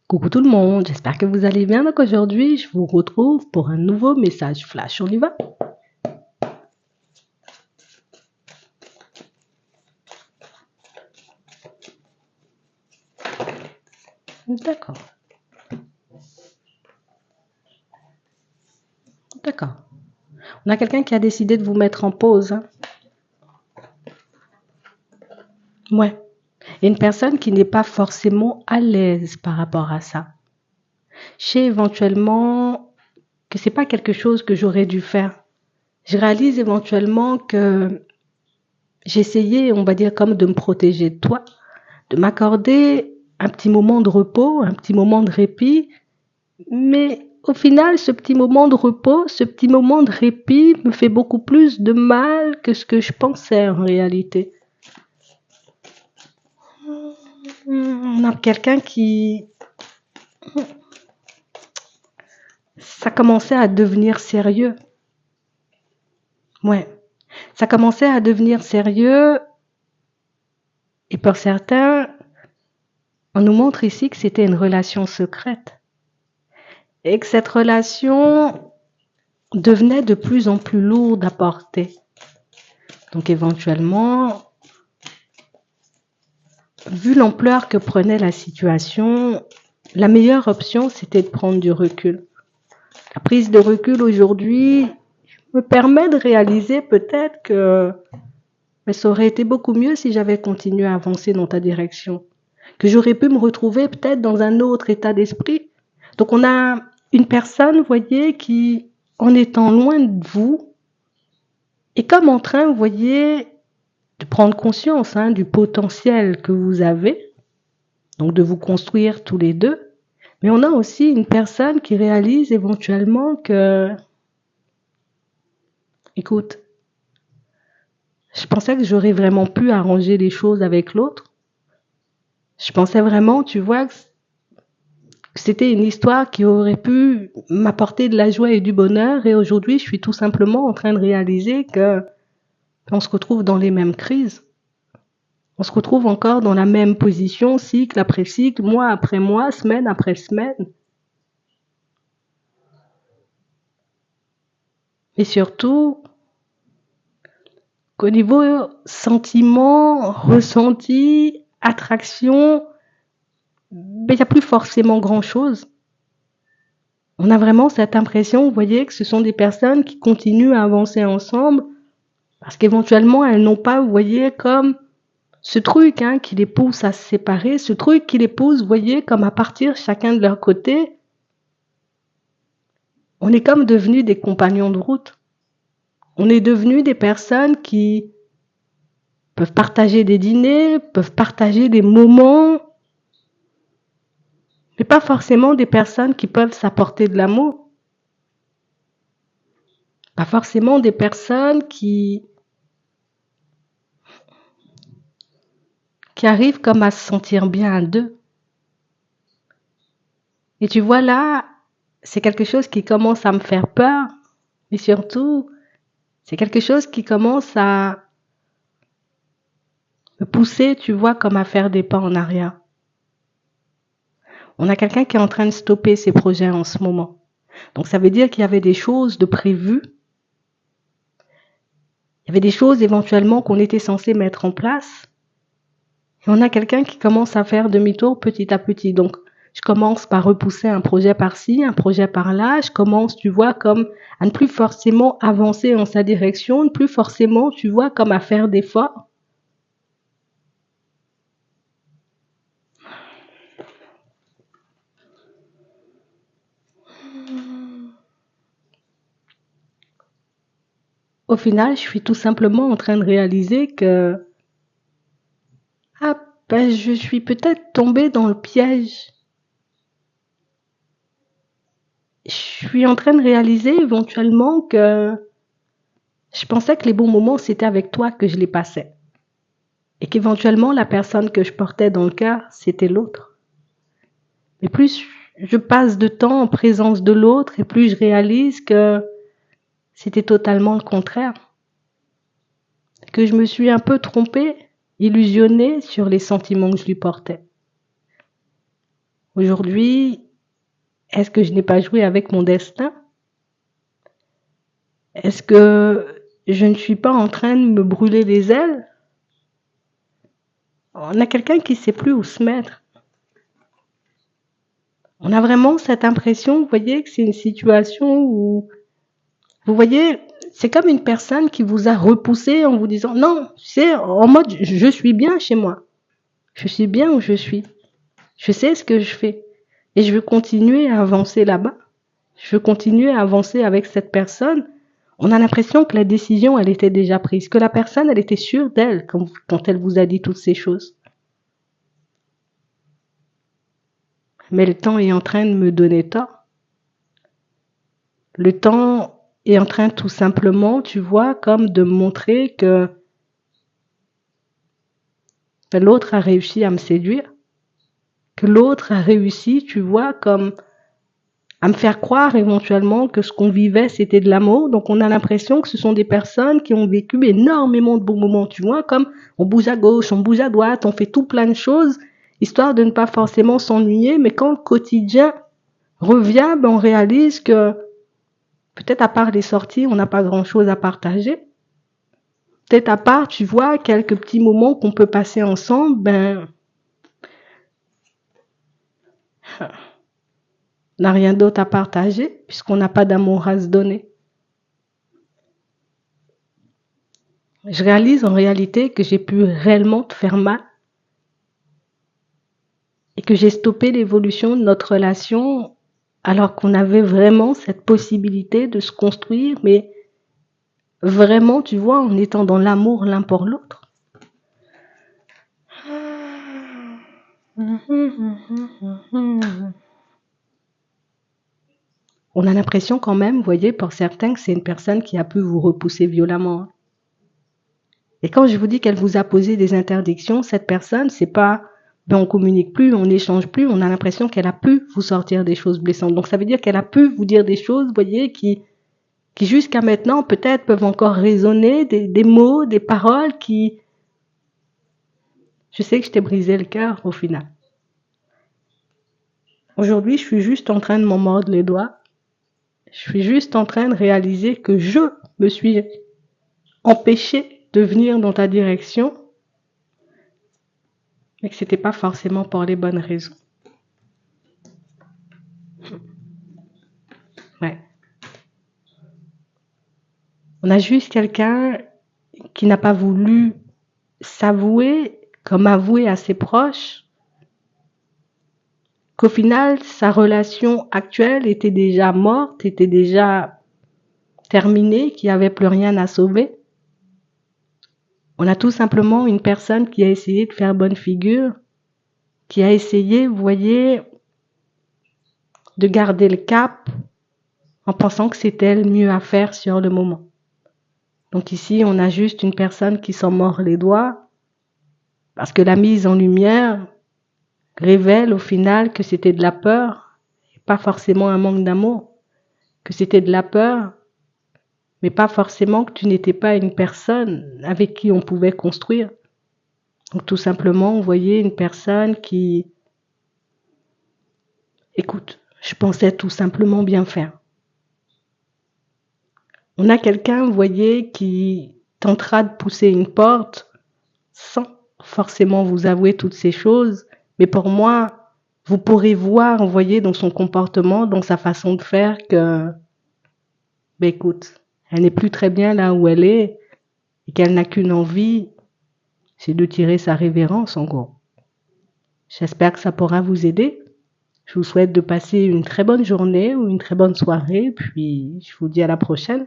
Coucou tout le monde, j'espère que vous allez bien. Donc aujourd'hui, je vous retrouve pour un nouveau message flash. On y va? D'accord, d'accord. On a quelqu'un qui a décidé de vous mettre en pause, hein. Ouais. Et une personne qui n'est pas forcément à l'aise par rapport à ça. Je sais éventuellement que c'est pas quelque chose que j'aurais dû faire. Je réalise éventuellement que j'essayais, on va dire, comme de me protéger de toi, de m'accorder un petit moment de repos, un petit moment de répit. Mais au final, ce petit moment de repos, ce petit moment de répit me fait beaucoup plus de mal que ce que je pensais en réalité. On a quelqu'un qui... Ça commençait à devenir sérieux. Ouais. Ça commençait à devenir sérieux. Et pour certains, on nous montre ici que c'était une relation secrète. Et que cette relation devenait de plus en plus lourde à porter. Donc éventuellement, vu l'ampleur que prenait la situation, la meilleure option, c'était de prendre du recul. La prise de recul aujourd'hui me permet de réaliser peut-être que ça aurait été beaucoup mieux si j'avais continué à avancer dans ta direction. Que j'aurais pu me retrouver peut-être dans un autre état d'esprit. Donc on a une personne, vous voyez, qui, en étant loin de vous, est comme en train, vous voyez, de prendre conscience du potentiel que vous avez, donc de vous construire tous les deux. Mais on a aussi une personne qui réalise éventuellement que, écoute, je pensais que j'aurais vraiment pu arranger les choses avec l'autre. Je pensais vraiment, tu vois, que c'était une histoire qui aurait pu m'apporter de la joie et du bonheur. Et aujourd'hui, je suis tout simplement en train de réaliser que on se retrouve dans les mêmes crises. On se retrouve encore dans la même position, cycle après cycle, mois après mois, semaine après semaine. Et surtout, qu'au niveau sentiment, ressenti, attraction, il n'y a plus forcément grand-chose. On a vraiment cette impression, vous voyez, que ce sont des personnes qui continuent à avancer ensemble parce qu'éventuellement, elles n'ont pas, vous voyez, comme ce truc qui les pousse à se séparer, ce truc qui les pousse, vous voyez, comme à partir chacun de leur côté. On est comme devenus des compagnons de route. On est devenus des personnes qui peuvent partager des dîners, peuvent partager des moments, mais pas forcément des personnes qui peuvent s'apporter de l'amour. Pas forcément des personnes qui arrivent comme à se sentir bien à deux. Et tu vois là, c'est quelque chose qui commence à me faire peur, mais surtout, c'est quelque chose qui commence à me pousser, tu vois, comme à faire des pas en arrière. On a quelqu'un qui est en train de stopper ses projets en ce moment. Donc ça veut dire qu'il y avait des choses de prévues. Il y avait des choses éventuellement qu'on était censé mettre en place. Et on a quelqu'un qui commence à faire demi-tour petit à petit. Donc je commence par repousser un projet par-ci, un projet par-là. Je commence, tu vois, comme à ne plus forcément avancer en sa direction, ne plus forcément, tu vois, comme à faire d'efforts. Au final, je suis tout simplement en train de réaliser que je suis peut-être tombée dans le piège. Je suis en train de réaliser éventuellement que je pensais que les bons moments, c'était avec toi que je les passais. Et qu'éventuellement, la personne que je portais dans le cœur, c'était l'autre. Mais plus je passe de temps en présence de l'autre, et plus je réalise que c'était totalement le contraire. Que je me suis un peu trompée, illusionnée sur les sentiments que je lui portais. Aujourd'hui, est-ce que je n'ai pas joué avec mon destin? Est-ce que je ne suis pas en train de me brûler les ailes? On a quelqu'un qui ne sait plus où se mettre. On a vraiment cette impression, vous voyez, que c'est une situation où, vous voyez, c'est comme une personne qui vous a repoussé en vous disant, non, c'est en mode, je suis bien chez moi. Je suis bien où je suis. Je sais ce que je fais. Et je veux continuer à avancer là-bas. Je veux continuer à avancer avec cette personne. On a l'impression que la décision, elle était déjà prise, que la personne, elle était sûre d'elle quand elle vous a dit toutes ces choses. Mais le temps est en train de me donner tort. Le temps est en train tout simplement, tu vois, comme de me montrer que l'autre a réussi à me séduire, que l'autre a réussi, tu vois, comme à me faire croire éventuellement que ce qu'on vivait, c'était de l'amour. Donc on a l'impression que ce sont des personnes qui ont vécu énormément de bons moments, tu vois, comme on bouge à gauche, on bouge à droite, on fait tout plein de choses, histoire de ne pas forcément s'ennuyer, mais quand le quotidien revient, on réalise que peut-être à part les sorties, on n'a pas grand-chose à partager. Peut-être à part, tu vois, quelques petits moments qu'on peut passer ensemble, on n'a rien d'autre à partager puisqu'on n'a pas d'amour à se donner. Je réalise en réalité que j'ai pu réellement te faire mal et que j'ai stoppé l'évolution de notre relation alors qu'on avait vraiment cette possibilité de se construire, mais vraiment, tu vois, en étant dans l'amour l'un pour l'autre. On a l'impression quand même, vous voyez, pour certains, que c'est une personne qui a pu vous repousser violemment. Et quand je vous dis qu'elle vous a posé des interdictions, cette personne, c'est pas, on communique plus, on n'échange plus, on a l'impression qu'elle a pu vous sortir des choses blessantes. Donc ça veut dire qu'elle a pu vous dire des choses, vous voyez, qui jusqu'à maintenant peut-être peuvent encore résonner, des mots, des paroles qui... Je sais que je t'ai brisé le cœur au final. Aujourd'hui, je suis juste en train de m'en mordre les doigts. Je suis juste en train de réaliser que je me suis empêchée de venir dans ta direction, mais que c'était pas forcément pour les bonnes raisons. Ouais. On a juste quelqu'un qui n'a pas voulu s'avouer, comme avouer à ses proches, qu'au final, sa relation actuelle était déjà morte, était déjà terminée, qu'il n'y avait plus rien à sauver. On a tout simplement une personne qui a essayé de faire bonne figure, qui a essayé, vous voyez, de garder le cap en pensant que c'était le mieux à faire sur le moment. Donc ici, on a juste une personne qui s'en mord les doigts parce que la mise en lumière révèle au final que c'était de la peur, et pas forcément un manque d'amour, que c'était de la peur, mais pas forcément que tu n'étais pas une personne avec qui on pouvait construire. Donc tout simplement, vous voyez une personne qui, écoute, je pensais tout simplement bien faire. On a quelqu'un, vous voyez, qui tentera de pousser une porte sans forcément vous avouer toutes ces choses, mais pour moi, vous pourrez voir, vous voyez, dans son comportement, dans sa façon de faire que, écoute, elle n'est plus très bien là où elle est et qu'elle n'a qu'une envie, c'est de tirer sa révérence en gros. J'espère que ça pourra vous aider. Je vous souhaite de passer une très bonne journée ou une très bonne soirée, puis je vous dis à la prochaine.